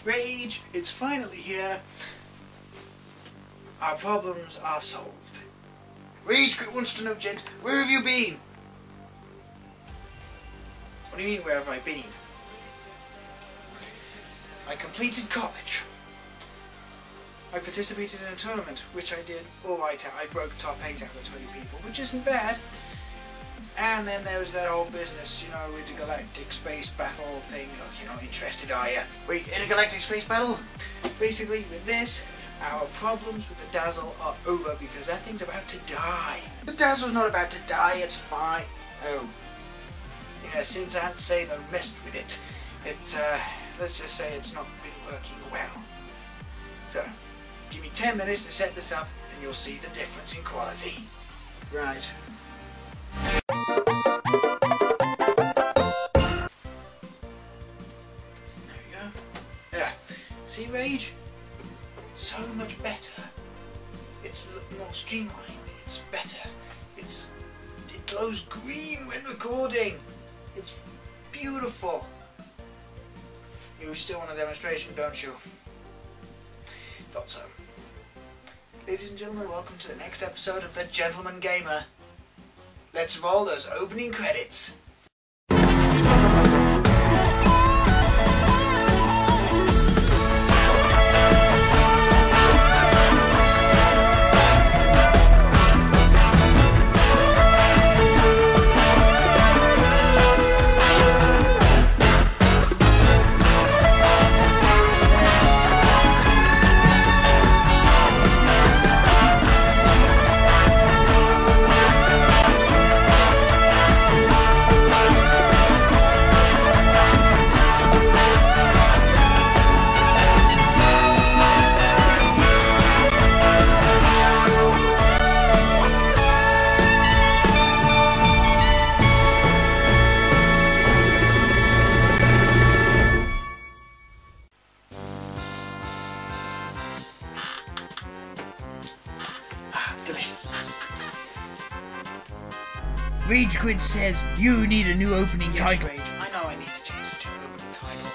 Rage, it's finally here. Our problems are solved. Rage Quit wants to know, Gent, where have you been? What do you mean, where have I been? I completed college. I participated in a tournament, which I did alright at. I broke top 8 out of 20 people, which isn't bad. And then there was that whole business, you know, intergalactic space battle thing. Oh, you're not interested, are you? Wait, intergalactic space battle? Basically, with this, our problems with the Dazzle are over because that thing's about to die. The Dazzle's not about to die, it's fine. Oh. Yeah, since Aunt Sailor messed with it, let's just say it's not been working well. So, give me 10 minutes to set this up and you'll see the difference in quality. Right. There we go. Yeah. See, Rage? So much better. It's more streamlined. It's better. It glows green when recording. It's beautiful. You still want a demonstration, don't you? Thought so. Ladies and gentlemen, welcome to the next episode of The Gentleman Gamer. Let's roll those opening credits. Delicious. Rage Quit says you need a new opening title. Rage, I know I need to change the opening title.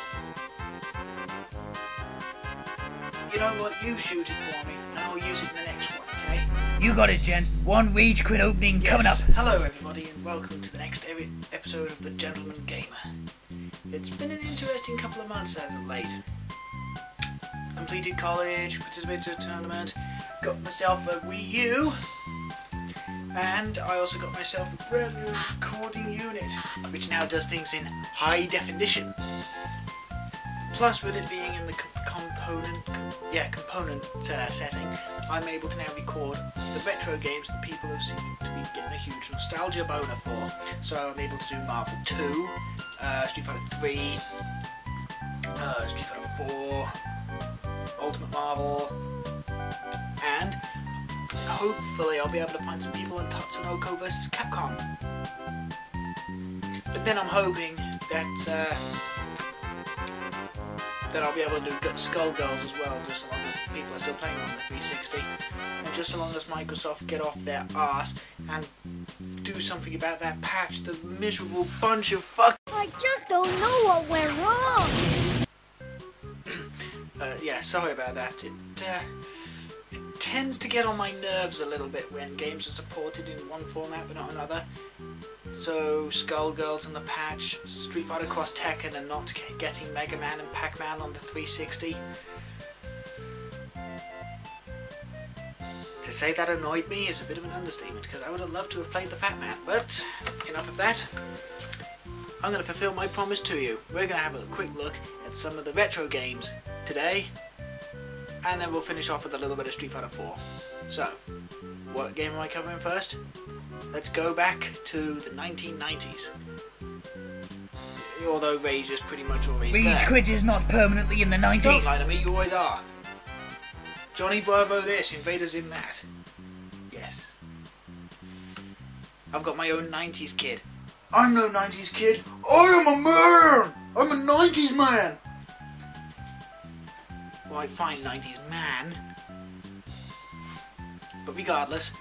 You know what? You shoot it for me, and I'll use it in the next one, okay? You got it, Gent. One Rage Quit opening coming up. Hello, everybody, and welcome to the next episode of The Gentleman Gamer. It's been an interesting couple of months as of late. Completed college, participated in a tournament, got myself a Wii U, and I also got myself a brand new recording unit, which now does things in high definition. Plus, with it being in the component setting, I'm able to now record the retro games that people have seemed to be getting a huge nostalgia boner for. So I'm able to do Marvel 2, Street Fighter 3, Street Fighter 4, Ultimate Marvel, and hopefully I'll be able to find some people in Tatsunoko vs Capcom. But then I'm hoping that I'll be able to do Skullgirls as well, just so long as people are still playing on the 360, and just so long as Microsoft get off their arse and do something about that patch, the miserable bunch of fuck. I just don't know what went wrong. Yeah, sorry about that. It tends to get on my nerves a little bit when games are supported in one format but not another. So, Skullgirls and the patch, Street Fighter Cross Tekken and not getting Mega Man and Pac-Man on the 360. To say that annoyed me is a bit of an understatement, because I would have loved to have played the Fat Man, but enough of that. I'm going to fulfill my promise to you. We're going to have a quick look at some of the retro games today, and then we'll finish off with a little bit of Street Fighter 4. So, what game am I covering first? Let's go back to the 1990s. Although Rage is pretty much always there. Rage Quit is not permanently in the 90s. Don't lie to me, you always are. Johnny Bravo this, Invaders in that. Yes. I've got my own 90s kid. I'm no 90s kid. I am a man! I'm a 90s man! Well, fine 90s man. But regardless,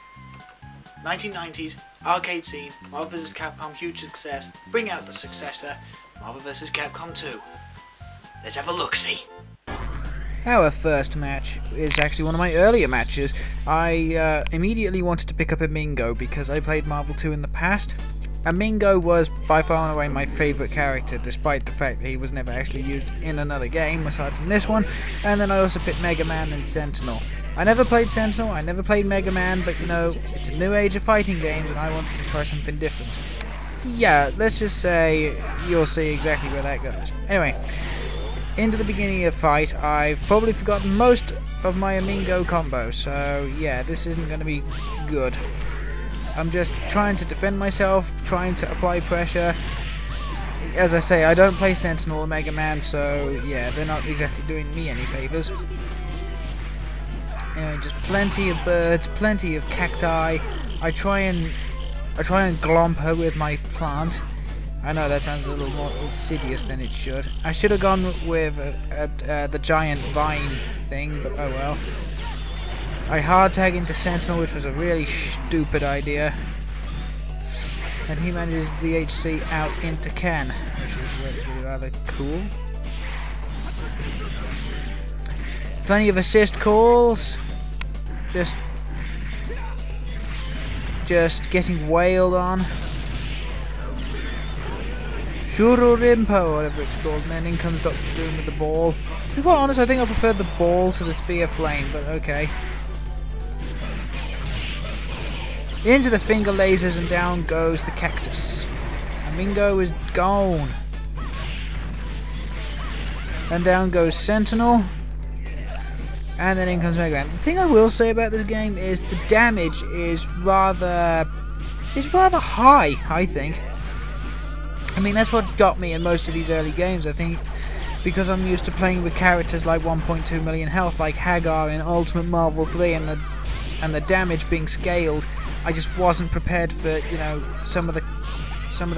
1990s, arcade scene, Marvel vs Capcom, huge success. Bring out the successor, Marvel vs Capcom 2. Let's have a look-see. Our first match is actually one of my earlier matches. I immediately wanted to pick up Amingo because I played Marvel 2 in the past. Amingo was by far and away my favourite character, despite the fact that he was never actually used in another game aside from this one. And then I also picked Mega Man and Sentinel. I never played Sentinel, I never played Mega Man, but you know, it's a new age of fighting games and I wanted to try something different. Yeah, let's just say you'll see exactly where that goes. Anyway, into the beginning of fight, I've probably forgotten most of my Amingo combo, so yeah, this isn't going to be good. I'm just trying to defend myself, trying to apply pressure. As I say, I don't play Sentinel or Mega Man, so yeah, they're not exactly doing me any favours. Anyway, just plenty of birds, plenty of cacti. I try and glomp her with my plant. I know that sounds a little more insidious than it should. I should have gone with the giant vine thing, but oh well. I hard tag into Sentinel, which was a really stupid idea. And he manages DHC out into Ken, which is really rather cool. Plenty of assist calls. Just getting wailed on. Shururimpo, whatever it's called, and then in comes Dr. Doom with the ball. To be quite honest, I think I preferred the ball to the sphere flame, but okay. Into the finger lasers and down goes the cactus. Amingo is gone. And down goes Sentinel. And then in comes Mega Man. The thing I will say about this game is the damage is rather high, I think. I mean, that's what got me in most of these early games, I think. Because I'm used to playing with characters like 1.2 million health, like Hagar in Ultimate Marvel 3, and the damage being scaled. I just wasn't prepared for, you know, some of the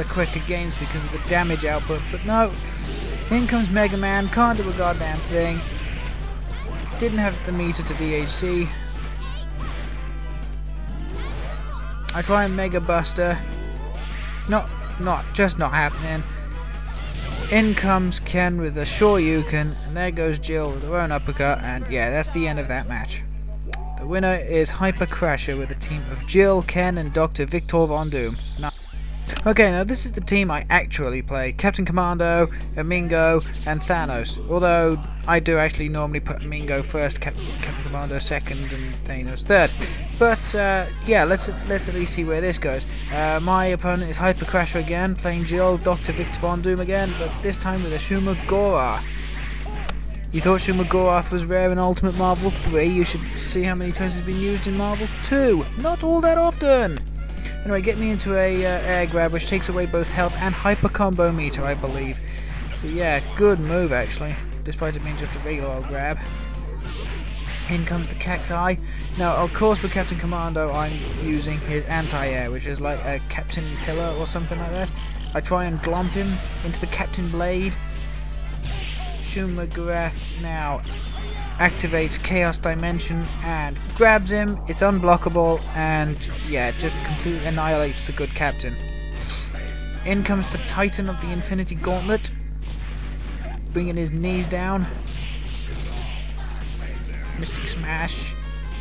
quicker games because of the damage output. But no, in comes Mega Man, can't do a goddamn thing. Didn't have the meter to DHC. I try and Mega Buster. Just not happening. In comes Ken with a Shoryuken, and there goes Jill with her own uppercut, and yeah, that's the end of that match. The winner is Hyper Crasher with a team of Jill, Ken, and Dr. Victor Von Doom. Okay, now this is the team I actually play. Captain Commando, Amingo, and Thanos. Although I do actually normally put Amingo first, Captain Commando second, and Thanos third. But yeah, let's at least see where this goes. My opponent is Hyper Crasher again, playing Jill, Dr. Victor Von Doom again, but this time with a Shuma Gorath. You thought Shuma Gorath was rare in Ultimate Marvel 3? You should see how many times it's been used in Marvel 2. Not all that often! Anyway, get me into a air grab, which takes away both health and hyper combo meter, I believe. So yeah, good move actually, despite it being just a regular old grab. In comes the cacti. Now, of course, with Captain Commando, I'm using his anti-air, which is like a Captain Pillar or something like that. I try and glomp him into the Captain Blade. Shuma Gorath now activates Chaos Dimension and grabs him. It's unblockable and yeah, just completely annihilates the good captain. In comes the Titan of the Infinity Gauntlet, bringing his knees down. Mystic Smash.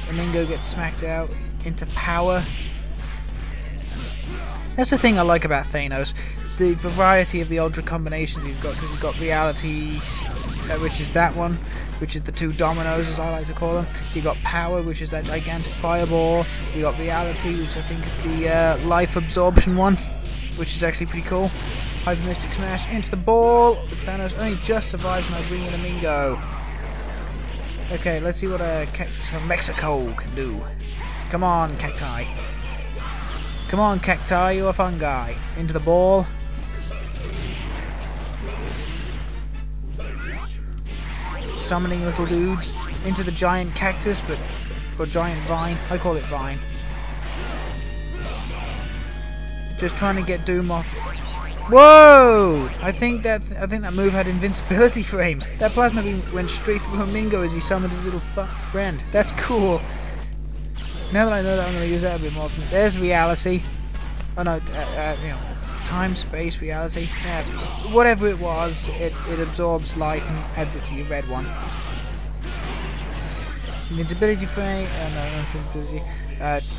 Amingo gets smacked out into power. That's the thing I like about Thanos. The variety of the Ultra combinations he's got, because he's got Reality, which is that one, which is the two dominoes as I like to call them. You got Power, which is that gigantic fireball. You got Reality, which I think is the life absorption one, which is actually pretty cool. Hyper Mystic Smash into the ball. Thanos only just survives and I bring in Amingo. Okay, let's see what a cactus from Mexico can do. Come on, cacti. Come on, cacti, you're a fun guy. Into the ball. Summoning little dudes into the giant cactus, or giant vine. I call it vine. Just trying to get Doom off. Whoa! I think that move had invincibility frames. That plasma beam went straight through Amingo as he summoned his little friend. That's cool. Now that I know that, I'm going to use that a bit more often. There's Reality. Oh no, you know, time, space, reality. Yeah, whatever it was, it absorbs life and adds it to your red one. Invincibility frame, no, invincibility.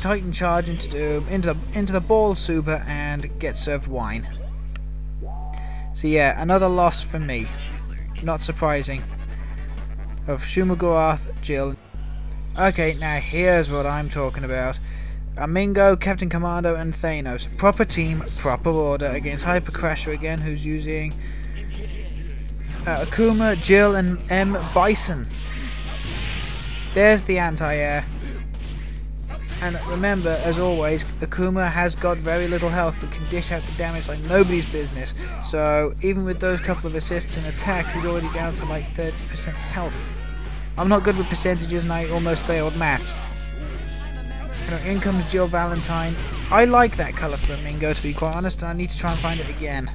Titan charge into Doom, into the ball super, and get served wine. So yeah, another loss for me. Not surprising. Of Shumagorath, Jill. Okay, now here's what I'm talking about. Amingo, Captain Commando, and Thanos. Proper team, proper order against Hyper Crasher again, who's using Akuma, Jill, and M. Bison. There's the anti-air. And remember, as always, Akuma has got very little health but can dish out the damage like nobody's business. So even with those couple of assists and attacks, he's already down to like 30% health. I'm not good with percentages and I almost failed maths. In comes Jill Valentine. I like that colour for Mingo, to be quite honest, and I need to try and find it again.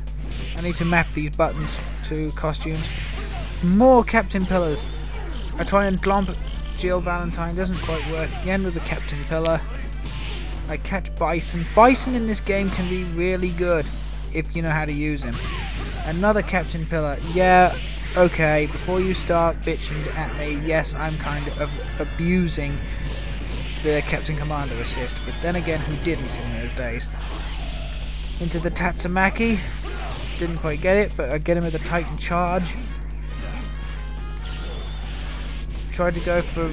I need to map these buttons to costumes. More Captain Pillars. I try and glomp Jill Valentine, doesn't quite work. Again with the Captain Pillar. I catch Bison. Bison in this game can be really good if you know how to use him. Another Captain Pillar. Yeah, okay, before you start bitching at me, yes, I'm kind of abusing the Captain Commander assist, but then again, who didn't in those days? Into the Tatsumaki. Didn't quite get it, but I get him with a Titan charge. Tried to go for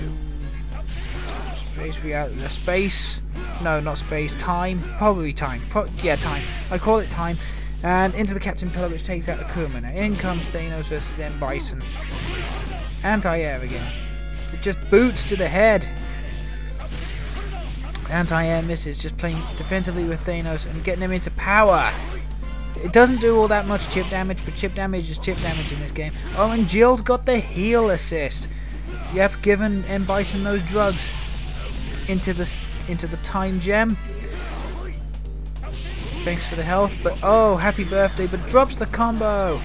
space reality. Space? No, not space. Time? Probably time. Yeah, time. I call it time. And into the Captain Pillar, which takes out Akuma. Now in comes Thanos versus M. Bison. Anti-air again. It just boots to the head. Anti-air misses, just playing defensively with Thanos and getting him into power. It doesn't do all that much chip damage, but chip damage is chip damage in this game. Oh, and Jill's got the heal assist. Yep, giving M. Bison those drugs into the time gem. Thanks for the health, but oh, happy birthday, but drops the combo.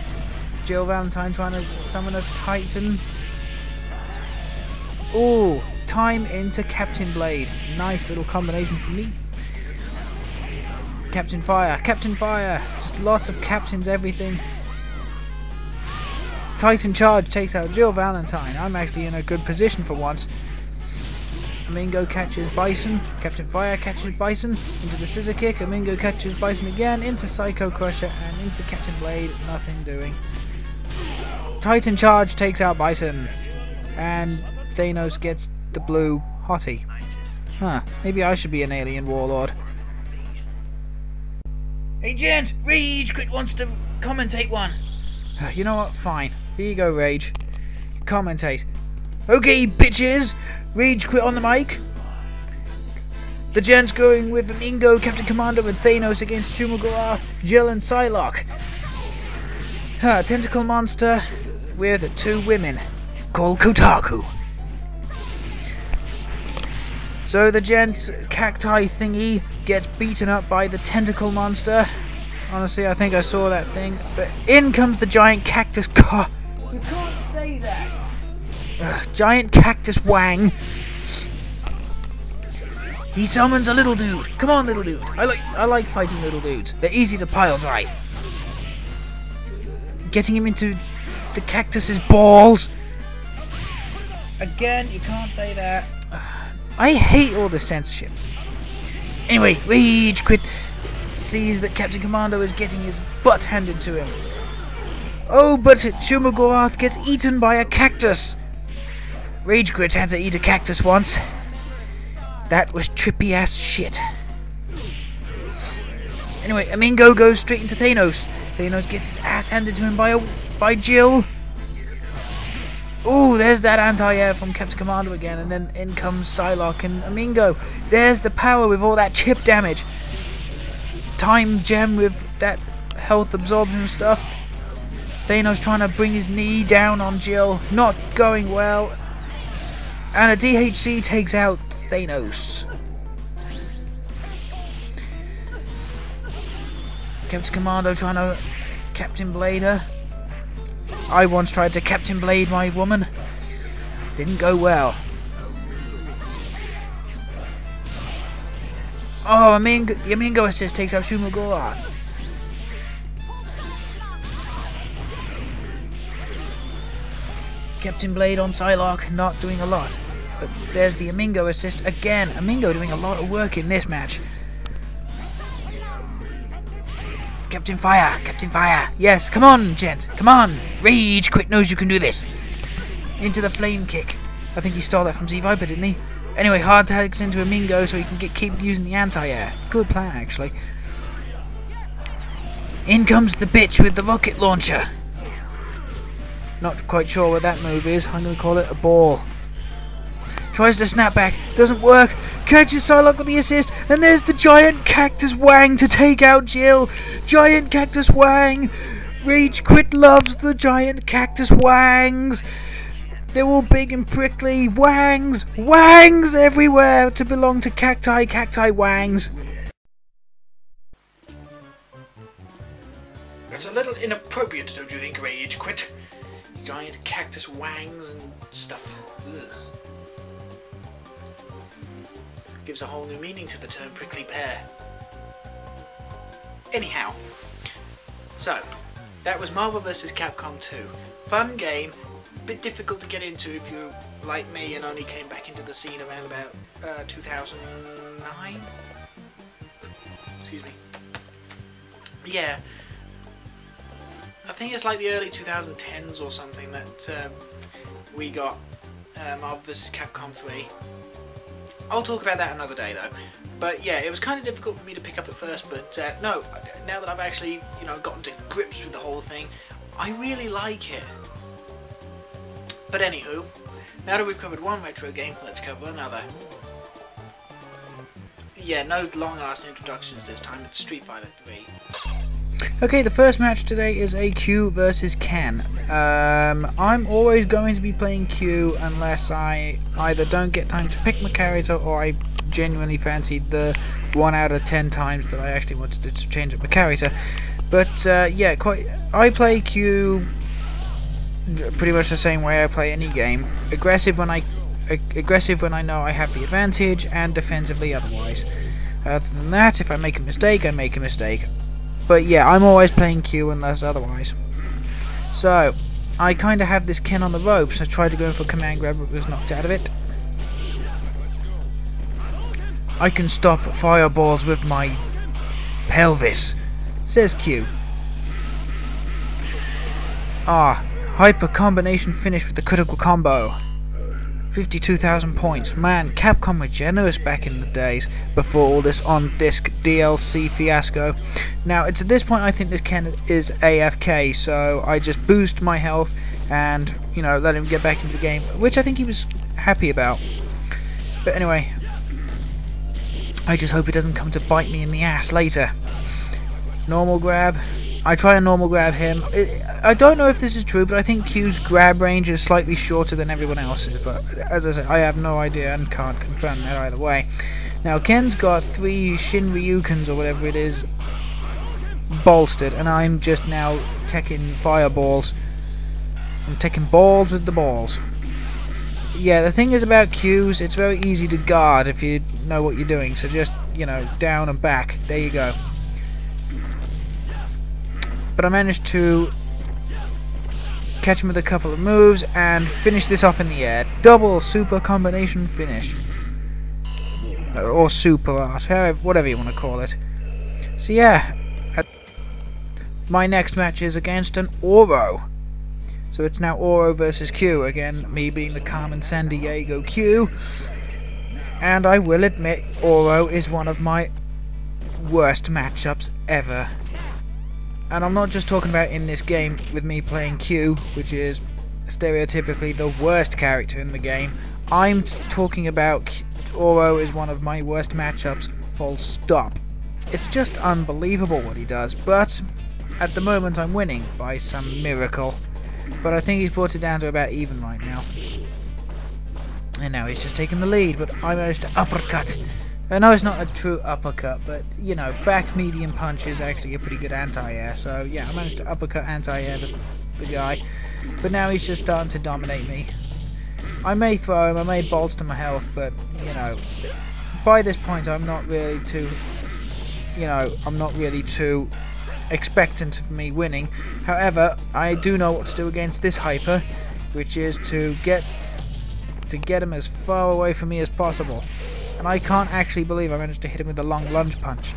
Jill Valentine trying to summon a Titan. Ooh. Time into Captain Blade. Nice little combination for me. Captain Fire. Captain Fire. Just lots of captains, everything. Titan Charge takes out Jill Valentine. I'm actually in a good position for once. Amingo catches Bison. Captain Fire catches Bison. Into the Scissor Kick. Amingo catches Bison again. Into Psycho Crusher. And into Captain Blade. Nothing doing. Titan Charge takes out Bison. And Thanos gets the blue hottie. Huh, maybe I should be an alien warlord. Hey Gent, Rage Quit wants to commentate one. You know what, fine. Here you go, Rage. Commentate. Okay, bitches! Rage Quit on the mic. The Gent's going with Amingo, Captain Commander, and Thanos against Shumagorath, Jill, and Psylocke. Tentacle monster with 2 women called Kotaku. So the Gent's cacti thingy gets beaten up by the tentacle monster. Honestly, I think I saw that thing. But in comes the giant cactus. You can't say that. Giant cactus Wang. He summons a little dude. Come on, little dude. I like fighting little dudes. They're easy to pile drive. Getting him into the cactus's balls. Again, you can't say that. I hate all this censorship. Anyway, Rage Quit sees that Captain Commando is getting his butt handed to him. Oh, but Shumagorath gets eaten by a cactus. Rage Quit had to eat a cactus once. That was trippy ass shit. Anyway, Amingo goes straight into Thanos. Thanos gets his ass handed to him by Jill. Ooh, there's that anti-air from Captain Commando again, and then in comes Psylocke and Amingo. There's the power with all that chip damage. Time gem with that health absorption stuff. Thanos trying to bring his knee down on Jill. Not going well. And a DHC takes out Thanos. Captain Commando trying to Captain Blade her. I once tried to Captain Blade my woman. Didn't go well. Oh, the Amingo assist takes out Shumagorath. Captain Blade on Psylocke, not doing a lot. But there's the Amingo assist again. Amingo doing a lot of work in this match. Captain Fire! Captain Fire! Yes, come on, Gent! Come on! Rage Quit knows you can do this! Into the flame kick. I think he stole that from Z-Viper, didn't he? Anyway, hard tags into Amingo so he can keep using the anti-air. Good plan, actually. In comes the bitch with the rocket launcher. Not quite sure what that move is. I'm going to call it a ball. Tries to snap back. Doesn't work. Catches Psylocke with the assist. And there's the giant Cactus Wang to take out Jill. Giant Cactus Wang. Rage Quit loves the giant Cactus Wangs. They're all big and prickly. Wangs. Wangs everywhere to belong to Cacti. Cacti Wangs. It's a little inappropriate, don't you think, Rage Quit? Giant Cactus Wangs and stuff. Ugh. Gives a whole new meaning to the term prickly bear. Anyhow, so that was Marvel vs. Capcom 2. Fun game, bit difficult to get into if you're like me and only came back into the scene around about 2009. Excuse me. Yeah, I think it's like the early 2010s or something that we got Marvel vs. Capcom 3. I'll talk about that another day though. But yeah, it was kind of difficult for me to pick up at first, but no, now that I've actually, you know, gotten to grips with the whole thing, I really like it. But anywho, now that we've covered one retro game, let's cover another. Yeah, no long-ass introductions this time, it's Street Fighter 3. Okay, the first match today is a Q versus Ken. I'm always going to be playing Q unless I either don't get time to pick my character or I genuinely fancied the 1 out of 10 times that I actually wanted to change up my character. But yeah, I play Q pretty much the same way I play any game. Aggressive when I know I have the advantage, and defensively otherwise. Other than that, if I make a mistake, I make a mistake. But yeah, I'm always playing Q unless otherwise. So, I kind of have this Ken on the ropes. I tried to go in for a command grab, but was knocked out of it. I can stop fireballs with my pelvis, says Q. Hyper combination finish with the critical combo. 52,000 points. Man, Capcom were generous back in the days before all this on-disc DLC fiasco. Now, it's at this point I think this Ken is AFK, so I just boost my health and, you know, let him get back into the game, which I think he was happy about. But anyway, I just hope it doesn't come to bite me in the ass later. Normal grab. I try and normal grab him. I don't know if this is true, but I think Q's grab range is slightly shorter than everyone else's, but as I said, I have no idea and can't confirm that either way. Now, Ken's got 3 Shinryukens or whatever it is bolstered, and I'm just now taking fireballs. I'm taking balls with the balls. Yeah, the thing is about Q's, it's very easy to guard if you know what you're doing, so just, you know, down and back. There you go. But I managed to catch him with a couple of moves and finish this off in the air. Double super combination finish. Or super art, whatever you want to call it. So yeah, my next match is against an Oro. So it's now Oro versus Q. Again, me being the Carmen Sandiego Q. And I will admit, Oro is one of my worst matchups ever. And I'm not just talking about in this game with me playing Q, which is stereotypically the worst character in the game. I'm talking about Oro is one of my worst matchups, full stop. It's just unbelievable what he does, but at the moment I'm winning by some miracle. But I think he's brought it down to about even right now. And now he's just taking the lead, but I managed to uppercut. I know it's not a true uppercut, but, you know, back medium punch is actually a pretty good anti-air. So, yeah, I managed to uppercut anti-air the guy. But now he's just starting to dominate me. I may throw him, I may bolster my health, but, you know, by this point I'm not really too, expectant of me winning. However, I do know what to do against this Hyper, which is to get to get him as far away from me as possible. And I can't actually believe I managed to hit him with a long lunge punch.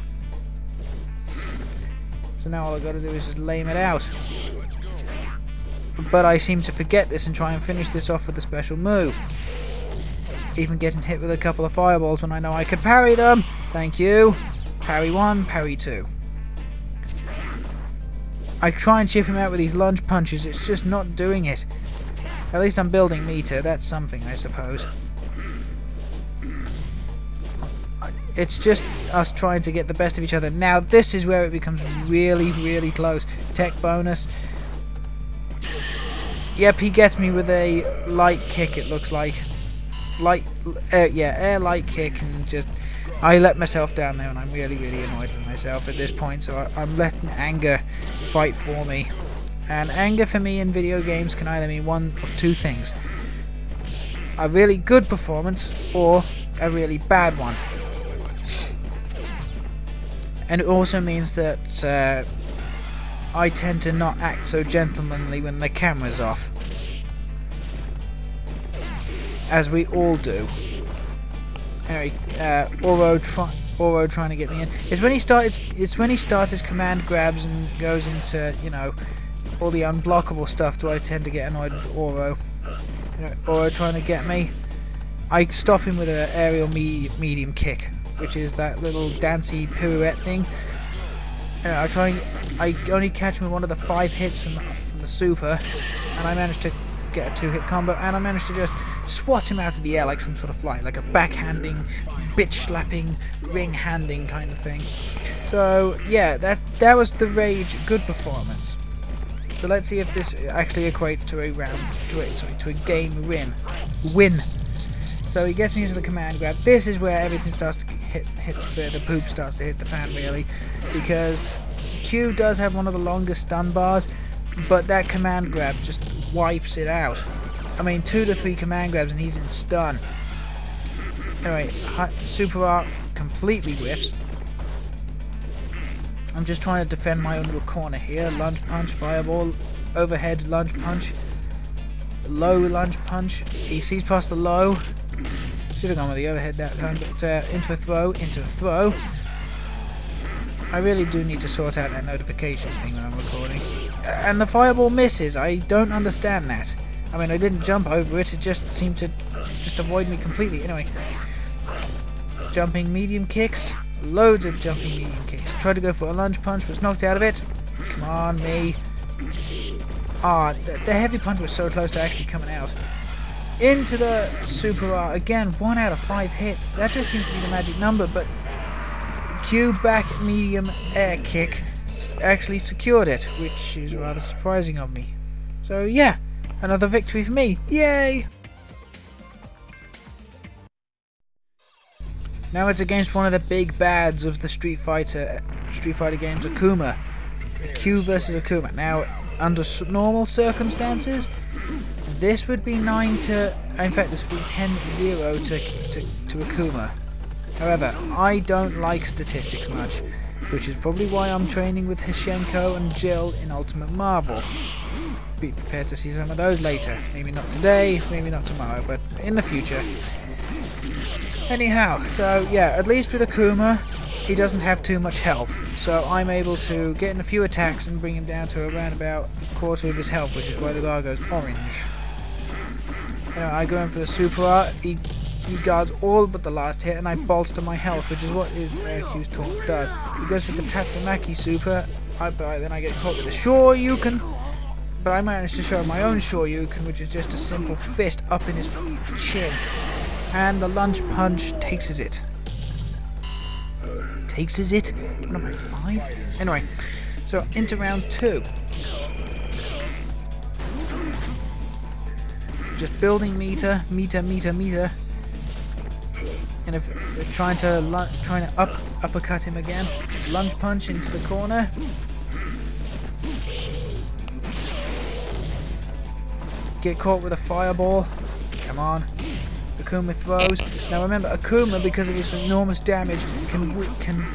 So now all I've got to do is just lame it out. But I seem to forget this and try and finish this off with a special move. Even getting hit with a couple of fireballs when I know I could parry them. Thank you. Parry 1, parry 2. I try and chip him out with these lunge punches, it's just not doing it. At least I'm building meter, that's something I suppose. It's just us trying to get the best of each other. Now this is where it becomes really, really close. Tech bonus. Yep, he gets me with a light kick, it looks like. Air light kick, and just... I let myself down there, and I'm really, really annoyed with myself at this point, so I'm letting anger fight for me. And anger for me in video games can either mean one of two things. A really good performance, or a really bad one. And it also means that I tend to not act so gentlemanly when the camera's off. As we all do. Anyway, Oro trying to get me in. It's when he starts his command grabs and goes into, you know, all the unblockable stuff do I tend to get annoyed with Oro. You know, Oro trying to get me. I stop him with an aerial medium kick, which is that little dancey pirouette thing. I only catch him with one of the 5 hits from the super, and I managed to get a 2-hit combo, and I managed to just swat him out of the air like some sort of fly, like a backhanding, bitch slapping, ring handing kind of thing. So yeah, that was the Rage good performance. So let's see if this actually equates to a game win. So he gets me into the command grab. This is where everything starts to hit where the poop starts to hit the fan, really, because Q does have one of the longest stun bars, but that command grab just wipes it out. I mean, 2 to 3 command grabs and he's in stun. Anyway, Super Art completely whiffs. I'm just trying to defend my own little corner here. Lunge punch, fireball, overhead lunge punch, low lunge punch. He sees past the low. Should have gone with the overhead that time, but into a throw. I really do need to sort out that notifications thing when I'm recording. And the fireball misses. I don't understand that. I mean, I didn't jump over it. It just seemed to just avoid me completely. Anyway, jumping medium kicks. Loads of jumping medium kicks. Tried to go for a lunge punch, was knocked out of it. Come on, me. Ah, the heavy punch was so close to actually coming out. Into the Super R. Again, 1 out of 5 hits. That just seems to be the magic number, but Q back medium air kick actually secured it, which is rather surprising of me. So yeah, another victory for me. Yay! Now it's against one of the big bads of the Street Fighter games, Akuma. Q versus Akuma. Now, under normal circumstances, this would be 9 to... In fact, this would be 10-0 to Akuma. However, I don't like statistics much, which is probably why I'm training with Hishenko and Jill in Ultimate Marvel. Be prepared to see some of those later. Maybe not today, maybe not tomorrow, but in the future. Anyhow, so yeah, at least with Akuma, he doesn't have too much health, so I'm able to get in a few attacks and bring him down to around about a quarter of his health, which is why the bar goes orange. Anyway, I go in for the Super Art. He guards all but the last hit, and I bolster my health, which is what his Q's taunt does. He goes for the Tatsumaki Super, but then I get caught with the Shoryuken, but I managed to show my own Shoryuken, which is just a simple fist up in his chin, and the lunge punch takes it. What am I, 5? Anyway, so into round 2. Just building meter, and if trying to uppercut him again. Lunge punch into the corner. Get caught with a fireball. Come on. Akuma throws. Now remember, Akuma, because of his enormous damage, can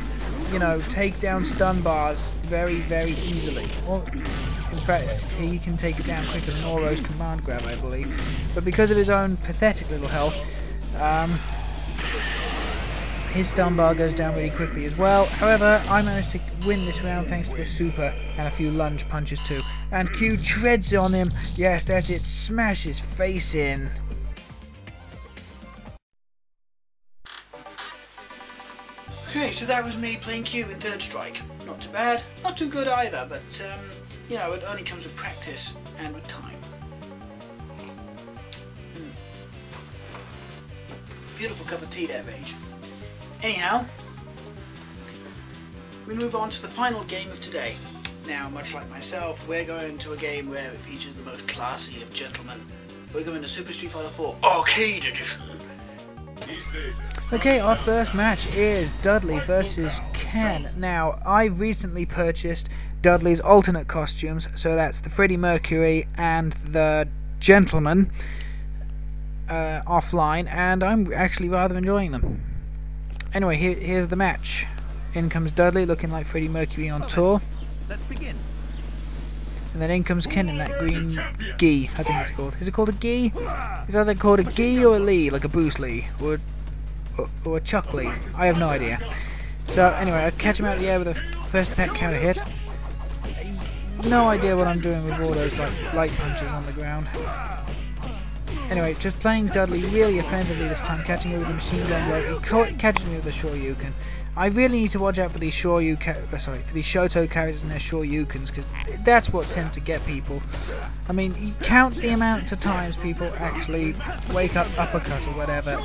you know, take down stun bars very, very easily. In fact, he can take it down quicker than Oro's command grab, I believe. But because of his own pathetic little health, his stun bar goes down really quickly as well. However, I managed to win this round thanks to a super and a few lunge punches too. And Q treads on him. Yes, that's it. Smash his face in. Okay, so that was me playing Q in Third Strike. Not too bad, not too good either, but you know, it only comes with practice and with time. Beautiful cup of tea there, Paige. Anyhow, we move on to the final game of today. Now, much like myself, we're going to a game where it features the most classy of gentlemen. We're going to Super Street Fighter 4 Arcade Edition. Okay, our first match is Dudley versus Ken. Now, I recently purchased Dudley's alternate costumes, so that's the Freddie Mercury and the Gentleman offline, and I'm actually rather enjoying them. Anyway, here's the match. In comes Dudley looking like Freddie Mercury on tour. Let's begin. And then in comes Ken in that green gi, I think it's called. Is it called a gi? Is either called a gi or a Lee, like a Bruce Lee? Or a Chuck Lee? I have no idea. So anyway, I catch him out of the air with a first attack counter hit. No idea what I'm doing with all those like light punches on the ground. Anyway, just playing Dudley really offensively this time, catching him with the machine gun blow. He catches me with the Shoryuken. I really need to watch out for these for these Shoto characters and their Shoryukens, because that's what tends to get people. I mean, you count the amount of times people actually wake up uppercut or whatever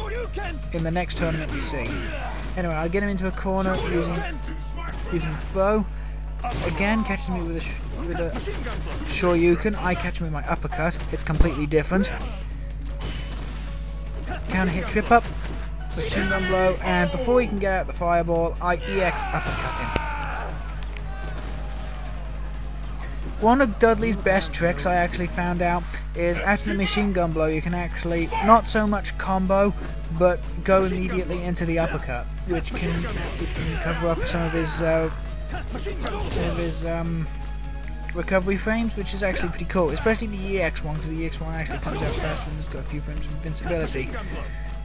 in the next tournament you see. Anyway, I get him into a corner using bow. Again, catches me with a Shoryuken. I catch him with my uppercut. It's completely different. Counter hit trip up, machine gun blow, and before he can get out the fireball, I EX uppercut him. One of Dudley's best tricks I actually found out is after the machine gun blow you can actually not so much combo but go immediately into the uppercut, which can cover up some of his recovery frames, which is actually pretty cool, especially the EX one, because the EX one actually comes out faster and it's got a few frames of invincibility,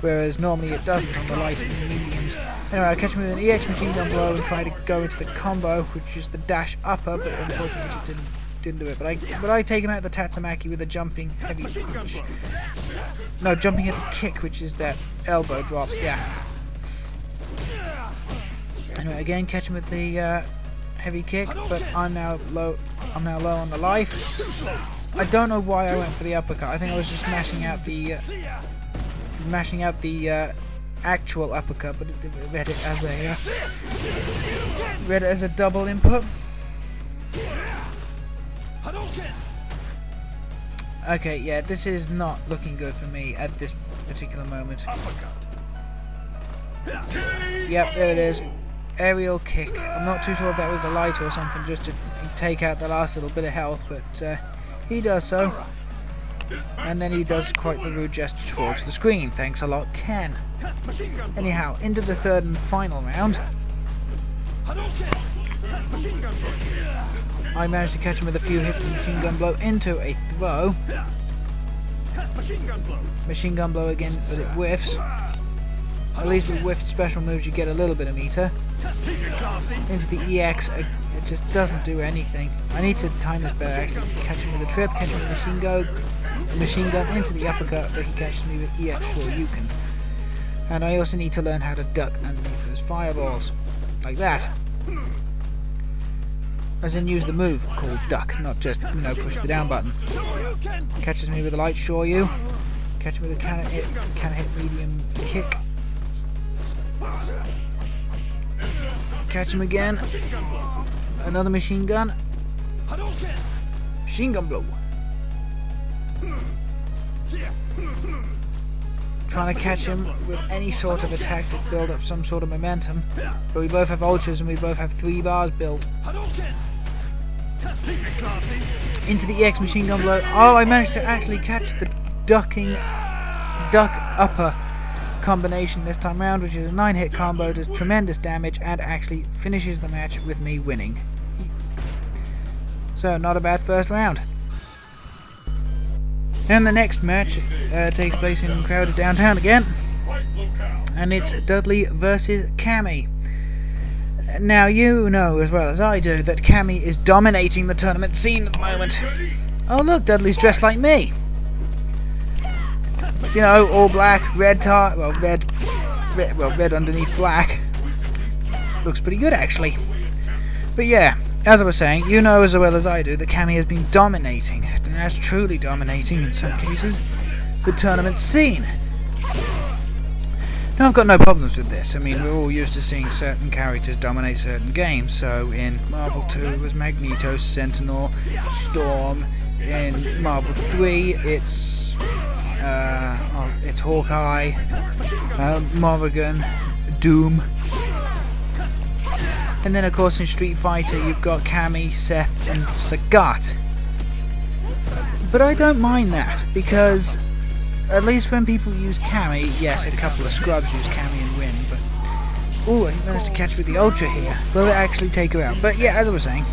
whereas normally it doesn't on the light and the mediums. Anyway, I catch him with an EX machine gun blow and try to go into the combo, which is the dash upper, but unfortunately just didn't do it. But I take him out the Tatsumaki with a jumping heavy punch. No, jumping heavy kick, which is that elbow drop. Yeah. Anyway, again catch him with the heavy kick, but I'm now low on the life. I don't know why I went for the uppercut. I think I was just mashing out the actual uppercut, but it read it as a double input. Okay, yeah, this is not looking good for me at this particular moment. Yep, there it is. Aerial kick. I'm not too sure if that was the light or something, just to take out the last little bit of health, but he does so. And then he does quite the rude gesture towards the screen. Thanks a lot, Ken. Anyhow, into the third and final round. I managed to catch him with a few hits of the machine gun blow into a throw. Machine gun blow again, but it whiffs. At least with whiffed special moves you get a little bit of meter. Into the EX, it just doesn't do anything. I need to time this better actually. Catch him with a trip, catch him with a machine gun into the uppercut, but he catches me with EX Shoryuken. And I also need to learn how to duck underneath those fireballs. Like that. As in use the move called duck, not just, you know, push the down button. Catches me with a light Shoryu. Catch me with a can hit medium kick. Catch him again. Another machine gun. Machine gun blow. Trying to catch him with any sort of attack to build up some sort of momentum. But we both have ultras and we both have 3 bars built. Into the EX machine gun blow. Oh, I managed to actually catch the duck upper combination this time round, which is a 9-hit combo, does tremendous damage and actually finishes the match with me winning. So not a bad first round. And the next match takes place in crowded downtown again, and it's Dudley versus Cammy. Now you know as well as I do that Cammy is dominating the tournament scene at the moment. Oh look, Dudley's dressed like me. You know, all black, red tie, well red underneath black. Looks pretty good actually. But yeah, as I was saying, you know as well as I do that Cammy has been dominating, and has truly dominating in some cases, the tournament scene. Now I've got no problems with this. I mean, we're all used to seeing certain characters dominate certain games. So in Marvel 2 it was Magneto, Sentinel, Storm. In Marvel 3 it's Hawkeye, Morrigan, Doom. And then of course in Street Fighter you've got Cammy, Seth and Sagat. But I don't mind that, because at least when people use Cammy, yes, a couple of scrubs use Cammy and win, but... Ooh, I managed to catch with the Ultra here. Will it actually take her out? But yeah, as I was saying...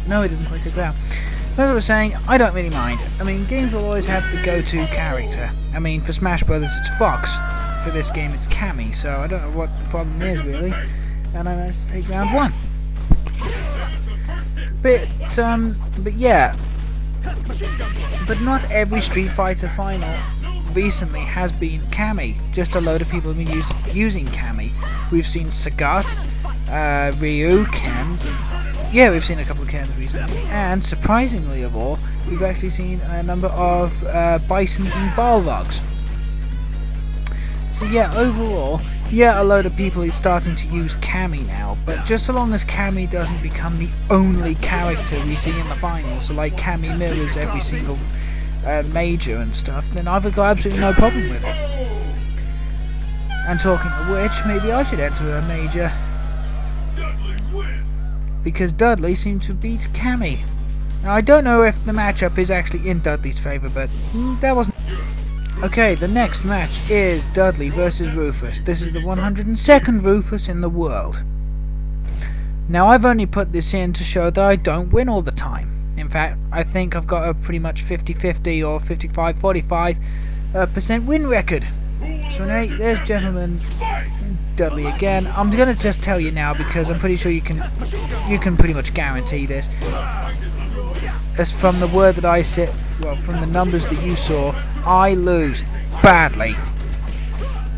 No, it doesn't quite take her out. But as I was saying, I don't really mind. I mean, games will always have the go-to character. I mean, for Smash Brothers it's Fox. For this game it's Cammy, so I don't know what the problem is really. And I managed to take round 1. But yeah... But not every Street Fighter final recently has been Cammy. Just a load of people have been using Cammy. We've seen Sagat, Ryu, Ken. Yeah, we've seen a couple of Kens recently. And surprisingly of all, we've actually seen a number of Bisons and Balrogs. So yeah, overall, yeah, a load of people are starting to use Cammy now, but just so long as Cammy doesn't become the only character we see in the finals, so like Cammy mirrors every single major and stuff, then I've got absolutely no problem with it. And talking of which, maybe I should enter a major, because Dudley seemed to beat Cammy. Now I don't know if the matchup is actually in Dudley's favour, but that wasn't... Okay, the next match is Dudley versus Rufus. This is the 102nd Rufus in the world. Now I've only put this in to show that I don't win all the time. In fact, I think I've got a pretty much 50-50 or 55-45% win record. So anyway, there's Gentleman Dudley again. I'm going to just tell you now because I'm pretty sure you can pretty much guarantee this. As from the word that I said, well, from the numbers that you saw, I lose badly.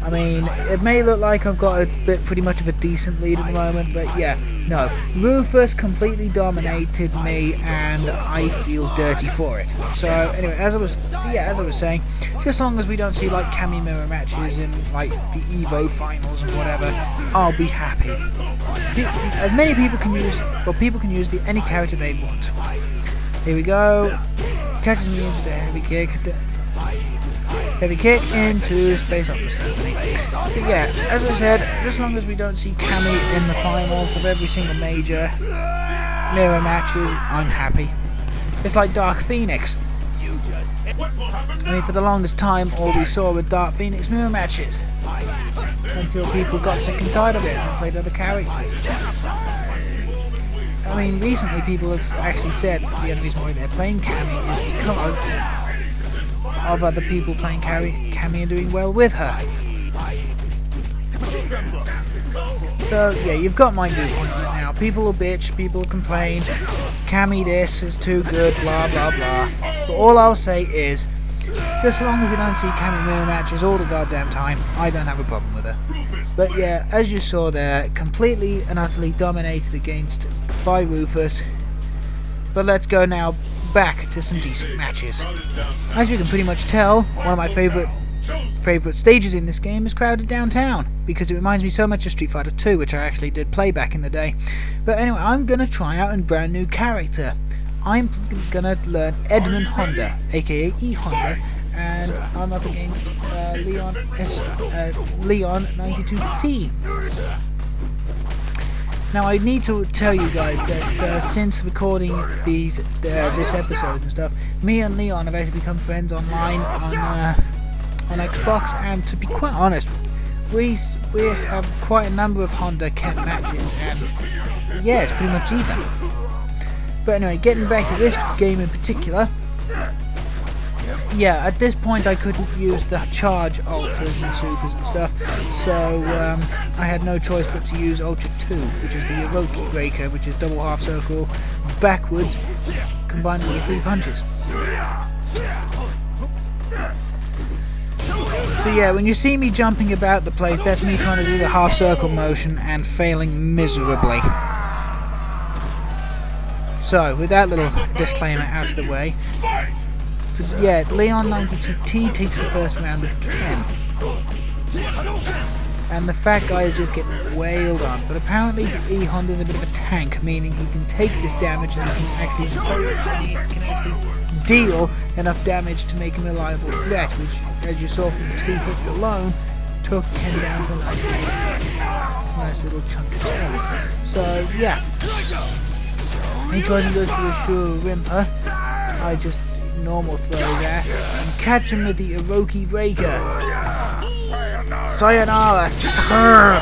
I mean, it may look like I've got pretty much of a decent lead at the moment, but yeah, no. Rufus completely dominated me, and I feel dirty for it. So anyway, as I was saying, just as long as we don't see like Cammy mirror matches in like the Evo finals and whatever, I'll be happy. As many people can use, well, people can use any character they want. Here we go. Catches me into the heavy kick. Heavy kick into Space Opera Symphony. But yeah, as I said, just as long as we don't see Cammy in the finals of every single major mirror matches, I'm happy. It's like Dark Phoenix. I mean, for the longest time, all we saw were Dark Phoenix mirror matches. Until people got sick and tired of it and played other characters. I mean, recently people have actually said that the only reason why they're playing Cammy is because of other people playing Cammy and doing well with her. So yeah, you've got my viewpoint on it now. People will bitch, people will complain, Cammy this is too good, blah blah blah. But all I'll say is, just as long as we don't see Cammy mirror matches all the goddamn time, I don't have a problem with her. But yeah, as you saw there, completely and utterly dominated against by Rufus. But let's go now back to some decent matches. As you can pretty much tell, one of my favourite stages in this game is crowded downtown, because it reminds me so much of Street Fighter 2, which I actually did play back in the day. But anyway, I'm going to try out a brand new character. I'm going to learn e.honda, aka e.honda, and I'm up against Leon 92T. Now I need to tell you guys that since recording this episode and stuff, me and Leon have actually become friends online on Xbox, and to be quite honest, we have quite a number of Honda Ken matches, and yeah, it's pretty much even. But anyway, getting back to this game in particular, yeah, at this point I couldn't use the charge ultras and supers and stuff, so I had no choice but to use Ultra 2, which is the Hiroki Breaker, which is double half circle backwards, combining your 3 punches. So yeah, when you see me jumping about the place, that's me trying to do the half circle motion and failing miserably. So, with that little disclaimer out of the way, so yeah, Leon92T takes the first round of Ken. And the fat guy is just getting wailed on, but apparently e.honda is a bit of a tank, meaning he can take this damage and he can actually deal enough damage to make him a reliable threat, which, as you saw from 2 hits alone, took Ken down to a nice little chunk of damage. So yeah, he tries to go for a sure rimper. I just normal throw his ass and catch him with the Hiroki Breaker. Sayonara, sucker!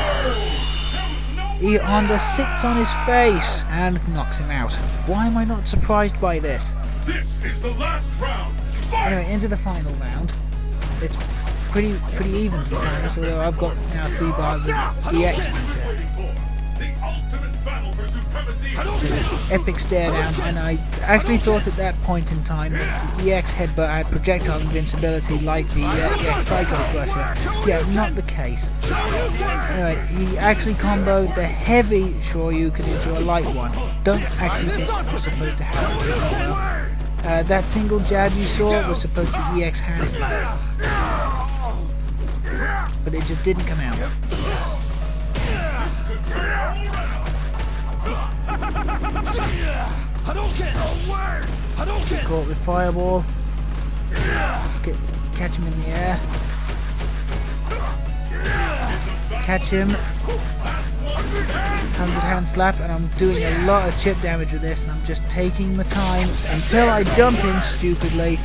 e.honda sits on his face and knocks him out. Why am I not surprised by this? This is the last round. Anyway, into the final round. It's pretty even to be honest, although I've got now 3 bars of EX meter. The ultimate battle for supremacy. Epic stare down, and I actually thought at that point in time the EX headbutt had projectile invincibility like the EX Psycho Crusher. Yeah, not the case. Anyway, he actually comboed the heavy Shoryuken into a light one. Don't actually think it was supposed to happen. That single jab you saw was supposed to be EX hand slap, but it just didn't come out. Caught with fireball. Catch him in the air. Catch him. 100 hand slap, and I'm doing a lot of chip damage with this, and I'm just taking my time until I jump in stupidly.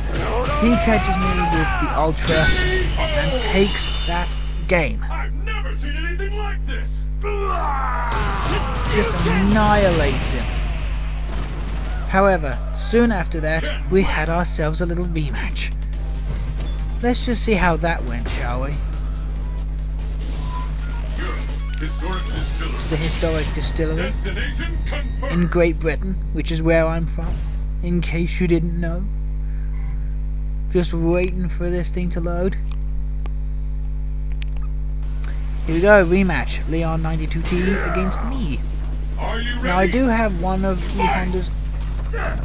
He catches me with the Ultra and takes that game. I've never seen anything like this. Just annihilate him. However, soon after that, we had ourselves a little rematch. Let's just see how that went, shall we? The historic distillery in Great Britain, which is where I'm from, in case you didn't know. Just waiting for this thing to load. Here we go, rematch, Leon92T against me. Now I do have one of e.honda's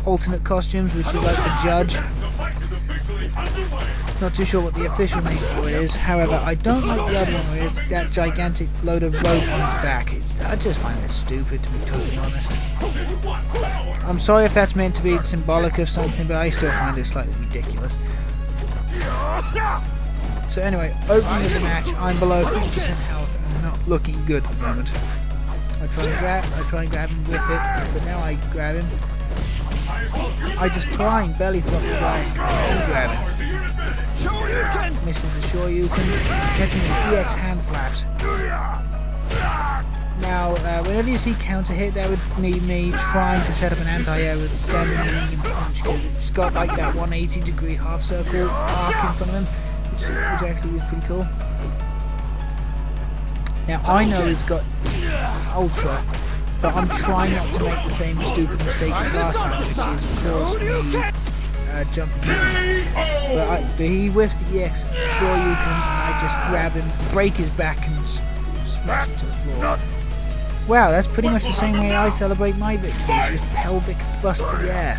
alternate costumes, which is like the judge. Not too sure what the official name for it is, however I don't like the other one where it's that gigantic load of rope on his back. I just find it stupid, to be totally honest. I'm sorry if that's meant to be symbolic of something, but I still find it slightly ridiculous. So anyway, opening of the match, I'm below 50% health and not looking good at the moment. I try and grab him with it, but now I grab him. I just try and belly flop the guy and grab him. Misses the Shoryuken, catching the EX hand slaps. Now, whenever you see counter hit, that would mean me trying to set up an anti-air with standing medium punch, because it's got like that 180-degree half circle arc in front of him, which actually is pretty cool. Now I know he's got Ultra, but I'm trying not to make the same stupid mistake as last time, which is of course me jumping in. But he whiffs the EX Shoryuken, and I just grab him, break his back, and smash him to the floor. Wow, that's pretty much the same way I celebrate my victories, just pelvic thrust to the air.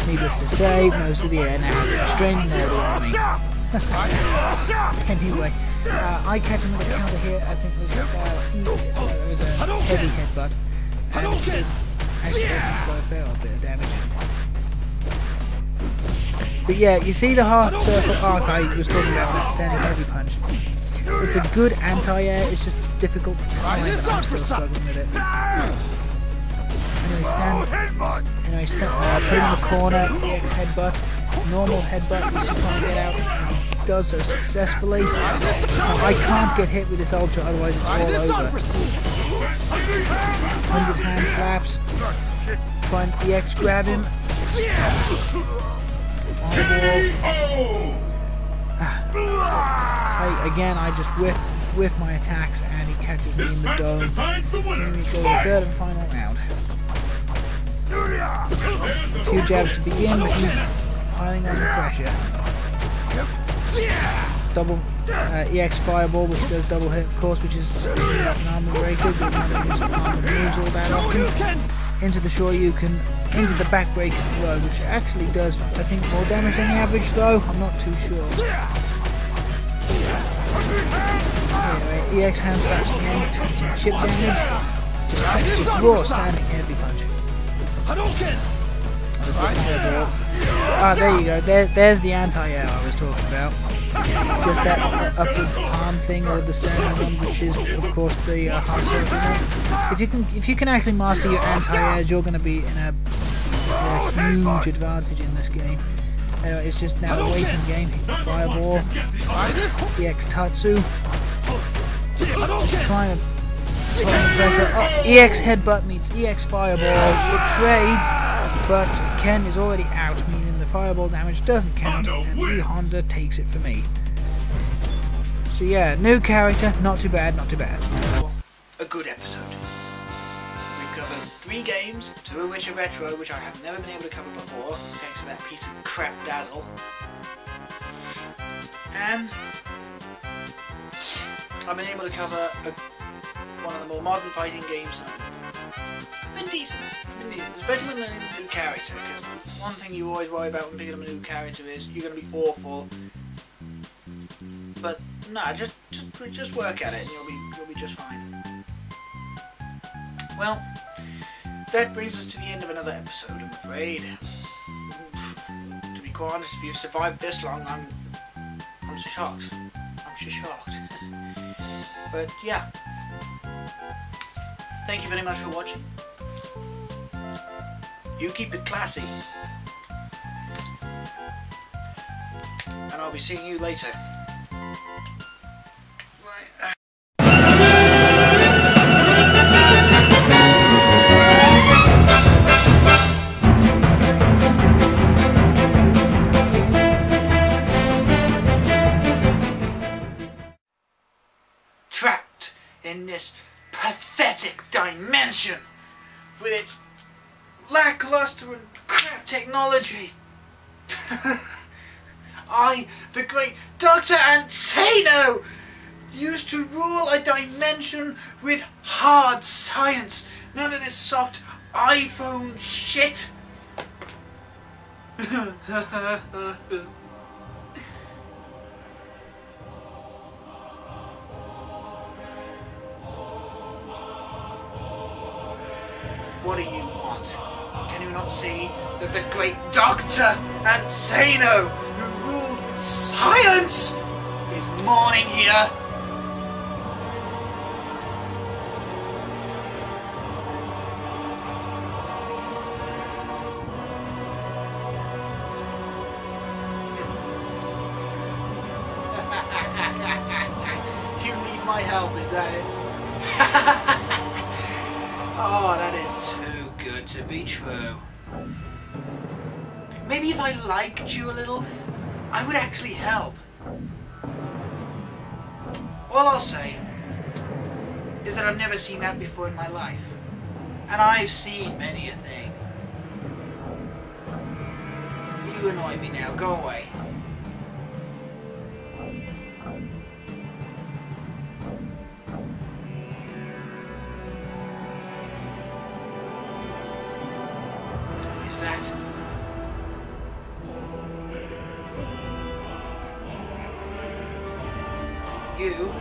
Needless to say, most of the air now has a restraining order on me. Anyway, I catch him with a counter hit. I think it was a heavy headbutt, and it actually got a fair bit of damage. But yeah, you see the half circle arc I was talking about, that standing heavy punch. It's a good anti-air, it's just difficult to time, and I'm still struggling with it. Anyway, put him in the corner, EX headbutt, normal headbutt, he's just trying to get out, and he does so successfully. I can't get hit with this Ultra, otherwise it's all over. 100 hand slaps, try and EX grab him. I just whiff my attacks and he catches me in the dome. Then we go to the third and final round. A few jabs to begin, but he's piling on the pressure. Double EX fireball, which does double hit, of course, which is an armor breaker. But not use armor moves all that often. Into the Shoryuken, into the backbreaker throw, which actually does, I think, more damage than the average throw. I'm not too sure. Anyway, EX hand slaps again, takes some chip damage. Just raw standing heavy punch. Ah, there you go. There's the anti-air I was talking about. Just that upward palm thing, or the standing one, which is, of course, the hard circle. If you can actually master your anti-airs, you're going to be in a huge advantage in this game. Anyway, it's just now a waiting game. Fireball, EX Tatsu, trying to put on the pressure. Oh, EX headbutt meets EX fireball. It trades, but Ken is already out, meaning the fireball damage doesn't count, and e.honda takes it for me. So yeah, new character, not too bad, not too bad. A good episode. We've covered 3 games, 2 of which are retro, which I have never been able to cover before, thanks to that piece of crap Dazzle. And I've been able to cover one of the more modern fighting games. I've been decent. Especially when learning a new character, because one thing you always worry about when picking up a new character is you're going to be awful. But nah, just work at it and you'll be just fine. Well, that brings us to the end of another episode, I'm afraid. To be quite honest, if you've survived this long, I'm so shocked. I'm so shocked. But yeah. Thank you very much for watching. You keep it classy. And I'll be seeing you later. Trapped in this pathetic dimension with its lackluster and crap technology. I, the great Dr. Antsano, used to rule a dimension with hard science. None of this soft iPhone shit. What do you want? Can you not see that the great Dr. Antsano, who ruled with science, is mourning here? You need my help, is that it? Oh, that is too good to be true. Maybe if I liked you a little, I would actually help. All I'll say is that I've never seen that before in my life. And I've seen many a thing. You annoy me now, go away. Is that? You